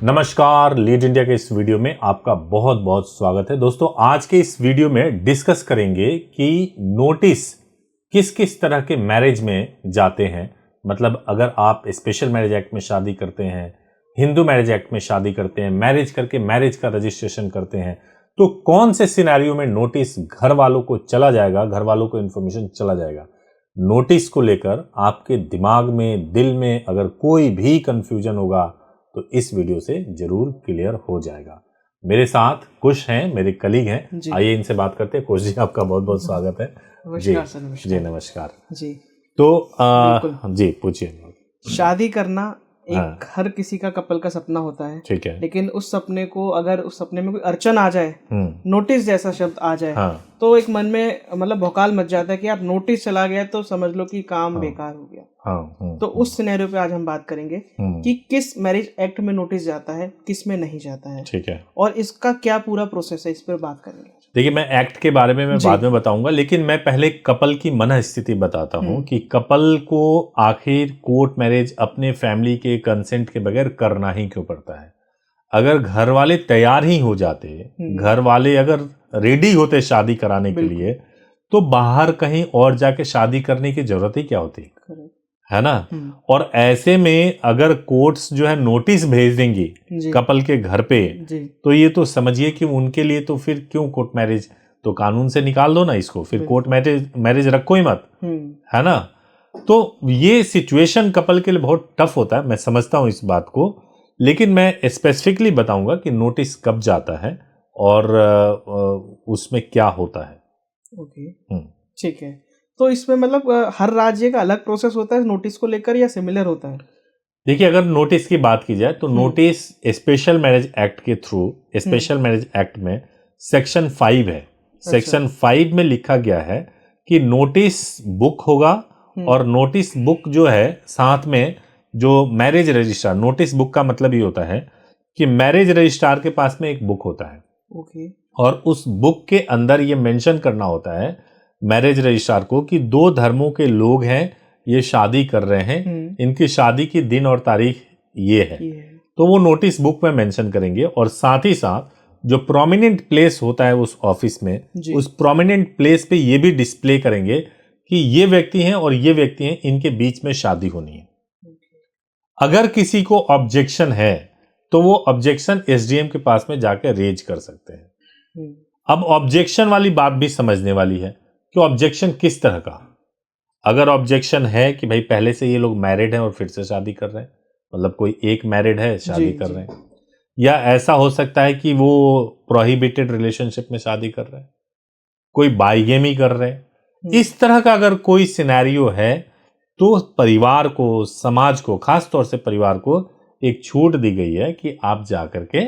नमस्कार, lead India के इस वीडियो में आपका बहुत बहुत स्वागत है। दोस्तों, आज के इस वीडियो में डिस्कस करेंगे कि नोटिस किस किस तरह के मैरिज में जाते हैं। मतलब अगर आप स्पेशल मैरिज एक्ट में शादी करते हैं, हिंदू मैरिज एक्ट में शादी करते हैं, मैरिज करके मैरिज का रजिस्ट्रेशन करते हैं, तो कौन से सिनेरियो में नोटिस घर वालों को चला जाएगा, घर वालों को इन्फॉर्मेशन चला जाएगा। नोटिस को लेकर आपके दिमाग में, दिल में अगर कोई भी कंफ्यूजन होगा तो इस वीडियो से जरूर क्लियर हो जाएगा। मेरे साथ कुश हैं, मेरे कलीग हैं, आइए इनसे बात करते हैं। कुश जी, आपका बहुत बहुत स्वागत है। नमस्कार सर। नमस्कार जी, नमस्कार जी। तो जी पूछिए। शादी करना एक हर किसी का कपल का सपना होता है, ठीक है। लेकिन उस सपने को, अगर उस सपने में कोई अड़चन आ जाए, नोटिस जैसा शब्द आ जाए, तो एक मन में मतलब भौकाल मच जाता है कि यार नोटिस चला गया तो समझ लो कि काम बेकार हो गया। तो उस सिनेरियो पे आज हम बात करेंगे कि किस मैरिज एक्ट में नोटिस जाता है, किस में नहीं जाता है, ठीक है, और इसका क्या पूरा प्रोसेस है, इस पर बात करेंगे। देखिए, मैं एक्ट के बारे में मैं बाद में बताऊंगा, लेकिन मैं पहले कपल की मन स्थिति बताता हूं कि कपल को आखिर कोर्ट मैरिज अपने फैमिली के कंसेंट के बगैर करना ही क्यों पड़ता है। अगर घर वाले तैयार ही हो जाते, घर वाले अगर रेडी होते शादी कराने के लिए, तो बाहर कहीं और जाके शादी करने की जरूरत ही क्या होती है ना। और ऐसे में अगर कोर्ट्स जो है नोटिस भेज देंगी कपल के घर पे, तो ये तो समझिए कि उनके लिए तो फिर क्यों कोर्ट मैरिज, तो कानून से निकाल दो ना इसको, फिर कोर्ट मैरिज रखो ही मत, है ना। तो ये सिचुएशन कपल के लिए बहुत टफ होता है, मैं समझता हूं इस बात को, लेकिन मैं स्पेसिफिकली बताऊंगा कि नोटिस कब जाता है और उसमें क्या होता है। ओके, ठीक है। तो इसमें मतलब हर राज्य का अलग प्रोसेस होता है नोटिस को लेकर, या सिमिलर होता है? देखिए, अगर नोटिस की बात की जाए तो नोटिस स्पेशल मैरिज एक्ट के थ्रू, स्पेशल मैरिज एक्ट में सेक्शन 5 है। सेक्शन 5 में लिखा गया है कि नोटिस बुक होगा, और नोटिस बुक जो है साथ में जो मैरिज रजिस्ट्रार, नोटिस बुक का मतलब ये होता है कि मैरिज रजिस्ट्रार के पास में एक बुक होता है। ओके। और उस बुक के अंदर ये मेंशन करना होता है मैरिज रजिस्ट्रार को कि दो धर्मों के लोग हैं, ये शादी कर रहे हैं, इनकी शादी की दिन और तारीख ये है। तो वो नोटिस बुक में मेंशन करेंगे, और साथ ही साथ जो प्रोमिनेंट प्लेस होता है उस ऑफिस में, उस प्रोमिनेंट प्लेस पे ये भी डिस्प्ले करेंगे कि ये व्यक्ति हैं और ये व्यक्ति हैं, इनके बीच में शादी होनी है। अगर किसी को ऑब्जेक्शन है तो वो ऑब्जेक्शन एसडीएम के पास में जाकर रेज कर सकते हैं। अब ऑब्जेक्शन वाली बात भी समझने वाली है कि ऑब्जेक्शन किस तरह का। अगर ऑब्जेक्शन है कि भाई पहले से ये लोग मैरिड हैं और फिर से शादी कर रहे हैं, मतलब कोई एक मैरिड है शादी कर रहे हैं, या ऐसा हो सकता है कि वो प्रोहिबिटेड रिलेशनशिप में शादी कर रहे हैं, कोई बाइगेमी कर रहे हैं, इस तरह का अगर कोई सिनेरियो है, तो परिवार को, समाज को, खास तौर से परिवार को एक छूट दी गई है कि आप जाकर के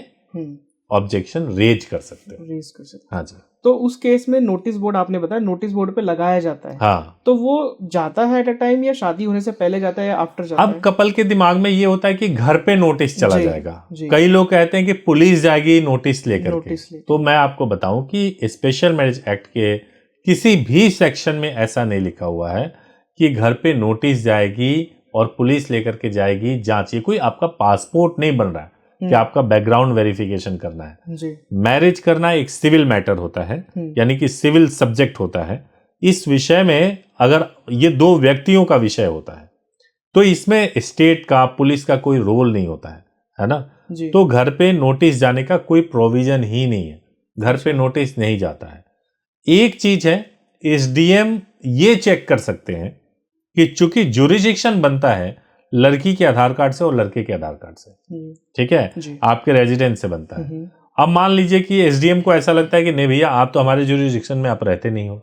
ऑब्जेक्शन रेज कर सकते हो। हाँ जी। तो उस केस में नोटिस बोर्ड, आपने बताया नोटिस बोर्ड पे लगाया जाता है। हाँ। तो वो जाता है एट अ टाइम, या शादी होने से पहले जाता है, या आफ्टर जाता है? अब कपल के दिमाग में ये होता है कि घर पे नोटिस चला जाएगा। कई लोग कहते हैं कि पुलिस जाएगी नोटिस लेकर के। तो मैं आपको बताऊं कि स्पेशल मैरिज एक्ट के किसी भी सेक्शन में ऐसा नहीं लिखा हुआ है कि घर पे नोटिस जाएगी और पुलिस लेकर के जाएगी। जांचिए, कोई आपका पासपोर्ट नहीं बन रहा है कि आपका बैकग्राउंड वेरिफिकेशन करना है। मैरिज करना एक सिविल मैटर होता है, यानी कि सिविल सब्जेक्ट होता है। इस विषय में अगर ये दो व्यक्तियों का विषय होता है, तो इसमें स्टेट का, पुलिस का कोई रोल नहीं होता है ना। तो घर पे नोटिस जाने का कोई प्रोविजन ही नहीं है, घर पे नोटिस नहीं जाता है। एक चीज है, एसडीएम ये चेक कर सकते हैं कि चूंकि ज्यूरिसडिक्शन बनता है लड़की के आधार कार्ड से और लड़के के आधार कार्ड से, ठीक है, आपके रेजिडेंस से बनता है। अब मान लीजिए कि एसडीएम को ऐसा लगता है कि नहीं भैया, आप तो हमारे ज्यूरिसडिक्शन में आप रहते नहीं हो,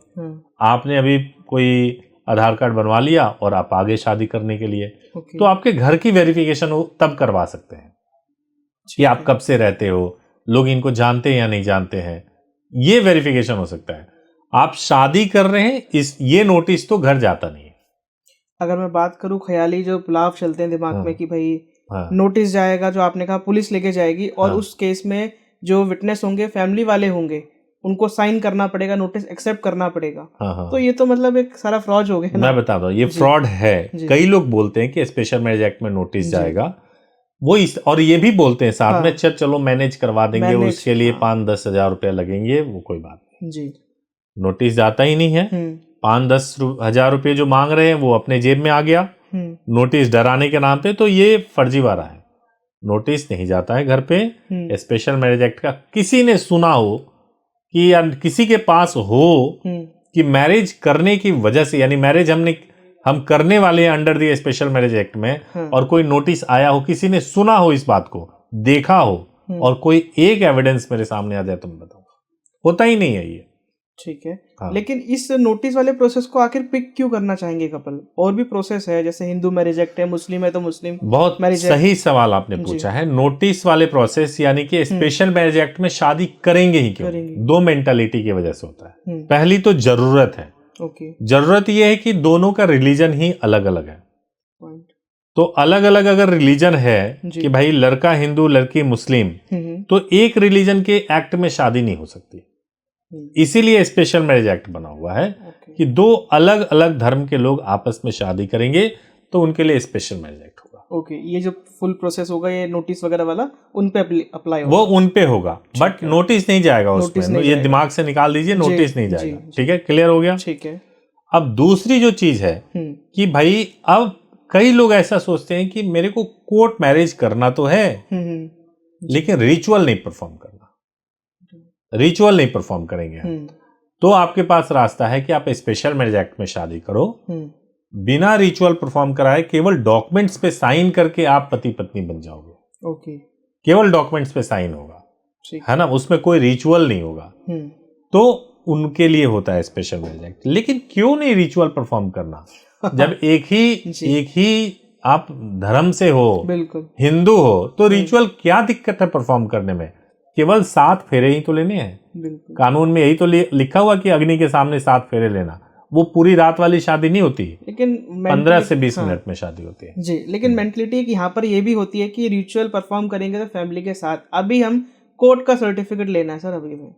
आपने अभी कोई आधार कार्ड बनवा लिया और आप आगे शादी करने के लिए, तो आपके घर की वेरिफिकेशन हो तब करवा सकते हैं कि आप कब से रहते हो, लोग इनको जानते हैं या नहीं जानते हैं, ये वेरिफिकेशन हो सकता है। आप शादी कर रहे हैं, ये नोटिस तो घर जाता नहीं है। अगर मैं बात करूं ख्याली जो पुलाव चलते हैं दिमाग में कि भाई नोटिस जाएगा, जो आपने कहा पुलिस लेके जाएगी, और उस केस में जो विटनेस होंगे, फैमिली वाले होंगे, उनको साइन करना पड़ेगा, नोटिस एक्सेप्ट करना पड़ेगा। तो ये तो मतलब एक सारा फ्रॉड हो गया ना। मैं बता दूं, ये फ्रॉड है। कई लोग बोलते हैं कि स्पेशल मैरिज एक्ट में नोटिस जाएगा, वो और ये भी बोलते हैं साथ में, चलो मैनेज करवा देंगे, उसके लिए 5-10 हजार रुपया लगेंगे, वो कोई बात नहीं जी। नोटिस जाता ही नहीं है, 5-10 हजार रुपये जो मांग रहे हैं वो अपने जेब में आ गया, नोटिस डराने के नाम पे, तो ये फर्जीवाड़ा है। नोटिस नहीं जाता है घर पे। स्पेशल मैरिज एक्ट का किसी ने सुना हो कि या किसी के पास हो कि मैरिज करने की वजह से, यानी मैरिज हम करने वाले हैं under the special marriage act में, और कोई नोटिस आया हो, किसी ने सुना हो इस बात को, देखा हो, और कोई एक एविडेंस मेरे सामने आ जाए तो मैं बताऊं, होता ही नहीं है ये। ठीक है। हाँ। लेकिन इस नोटिस वाले प्रोसेस को आखिर पिक क्यों करना चाहेंगे कपल? और भी प्रोसेस है, जैसे हिंदू मैरिज एक्ट है, मुस्लिम है तो मुस्लिम। बहुत सही सवाल आपने पूछा है। नोटिस वाले प्रोसेस यानी कि स्पेशल मैरिज एक्ट में शादी करेंगे ही क्यों? दो मेंटालिटी की वजह से होता है। पहली तो जरूरत है। जरूरत यह है कि दोनों का रिलीजन ही अलग अलग है। तो अलग अलग अगर रिलीजन है कि भाई लड़का हिंदू लड़की मुस्लिम, तो एक रिलीजन के एक्ट में शादी नहीं हो सकती। इसीलिए स्पेशल मैरिज एक्ट बना हुआ है कि दो अलग अलग धर्म के लोग आपस में शादी करेंगे तो उनके लिए स्पेशल मैरिज एक्ट होगा। ये जो फुल प्रोसेस होगा, ये नोटिस वगैरह वाला उन पे अप्लाई होगा, वो उन पे होगा, बट नोटिस नहीं जाएगा उसमें। ये दिमाग से निकाल दीजिए, नोटिस नहीं जाएगा। ठीक है, क्लियर हो गया? ठीक है। अब दूसरी जो चीज है कि भाई अब कई लोग ऐसा सोचते हैं कि मेरे को कोर्ट मैरिज करना तो है लेकिन रिचुअल नहीं परफॉर्म करना, रिचुअल नहीं परफॉर्म करेंगे तो आपके पास रास्ता है कि आप स्पेशल मैरिज एक्ट में शादी करो, बिना रिचुअल परफॉर्म कराए, केवल डॉक्यूमेंट्स पे साइन करके आप पति पत्नी बन जाओगे। केवल डॉक्यूमेंट्स पे साइन होगा, है ना, उसमें कोई रिचुअल नहीं होगा। तो उनके लिए होता है स्पेशल मैरिज एक्ट। लेकिन क्यों नहीं रिचुअल परफॉर्म करना? जब एक ही आप धर्म से हो, बिल्कुल हिंदू हो, तो रिचुअल क्या दिक्कत है परफॉर्म करने में? केवल 7 फेरे ही तो लेने हैं। कानून में यही तो लिखा हुआ कि अग्नि के सामने 7 फेरे लेना। वो पूरी रात वाली शादी नहीं होती, लेकिन 15 से 20 मिनट में शादी होती है जी। लेकिन मेंटलिटी यहाँ पर ये भी होती है कि रिचुअल परफॉर्म करेंगे तो फैमिली के साथ। अभी हम कोर्ट का सर्टिफिकेट लेना है सर। अभी में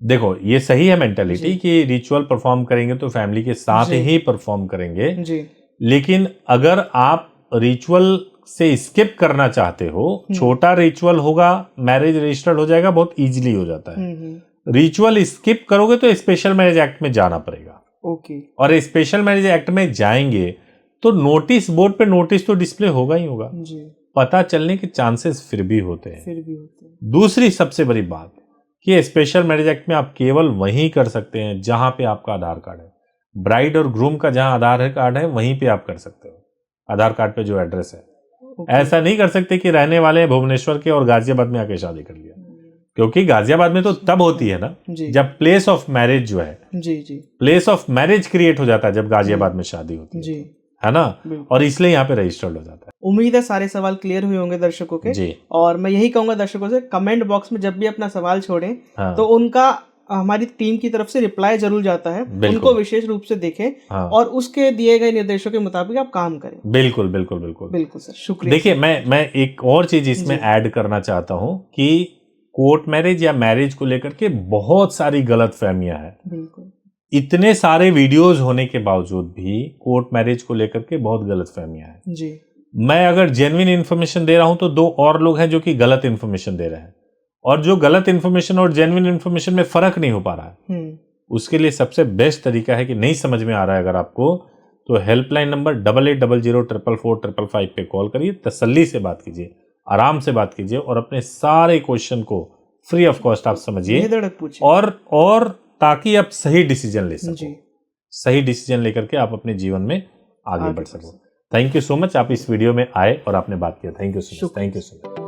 देखो ये सही है मेंटालिटी कि रिचुअल परफॉर्म करेंगे तो फैमिली के साथ ही परफॉर्म करेंगे जी। लेकिन अगर आप रिचुअल से स्किप करना चाहते हो, छोटा रिचुअल होगा, मैरिज रजिस्टर्ड हो जाएगा, बहुत इजीली हो जाता है। रिचुअल स्किप करोगे तो स्पेशल मैरिज एक्ट में जाना पड़ेगा। और स्पेशल मैरिज एक्ट में जाएंगे तो नोटिस बोर्ड पे नोटिस तो डिस्प्ले होगा ही होगा जी। पता चलने के चांसेस फिर भी होते हैं। दूसरी सबसे बड़ी बात कि स्पेशल मैरिज एक्ट में आप केवल वहीं कर सकते हैं जहां पे आपका आधार कार्ड है। ब्राइड और ग्रूम का जहां आधार कार्ड है वहीं पे आप कर सकते हो, आधार कार्ड पे जो एड्रेस है। ऐसा नहीं कर सकते कि रहने वाले भुवनेश्वर के और गाजियाबाद में आके शादी कर लिया, क्योंकि गाजियाबाद में तो तब होती है ना जब प्लेस ऑफ मैरिज जो है जी प्लेस ऑफ मैरिज क्रिएट हो जाता है जब गाजियाबाद में शादी होती है ना, और इसलिए यहाँ पे रजिस्टर्ड हो जाता है। उम्मीद है सारे सवाल क्लियर हुए होंगे दर्शकों के जी। और मैं यही कहूंगा दर्शकों से, कमेंट बॉक्स में जब भी अपना सवाल छोड़ें तो उनका हमारी टीम की तरफ से रिप्लाई जरूर जाता है, उनको विशेष रूप से देखें और उसके दिए गए निर्देशों के मुताबिक आप काम करें। बिल्कुल बिल्कुल बिल्कुल बिल्कुल सर, शुक्रिया। देखिए मैं एक और चीज इसमें ऐड करना चाहता हूँ कि कोर्ट मैरिज या मैरिज को लेकर के बहुत सारी गलत फहमियां हैं। बिल्कुल, इतने सारे वीडियोस होने के बावजूद भी कोर्ट मैरिज को लेकर के बहुत गलत फहमियां हैं जी। मैं अगर जेन्युइन इन्फॉर्मेशन दे रहा हूं तो 2 और लोग हैं जो कि गलत इन्फॉर्मेशन दे रहे हैं, और जो गलत इन्फॉर्मेशन और जेन्युइन इन्फॉर्मेशन में फर्क नहीं हो पा रहा है, उसके लिए सबसे बेस्ट तरीका है कि नहीं समझ में आ रहा है अगर आपको, तो हेल्पलाइन नंबर 8800444555 पे कॉल करिए, तसल्ली से बात कीजिए, आराम से बात कीजिए और अपने सारे क्वेश्चन को फ्री ऑफ कॉस्ट आप समझिए, और ताकि आप सही डिसीजन ले सको, सही डिसीजन लेकर के आप अपने जीवन में आगे बढ़ सको। थैंक यू सो मच, आप इस वीडियो में आए और आपने बात किया। Thank you so much.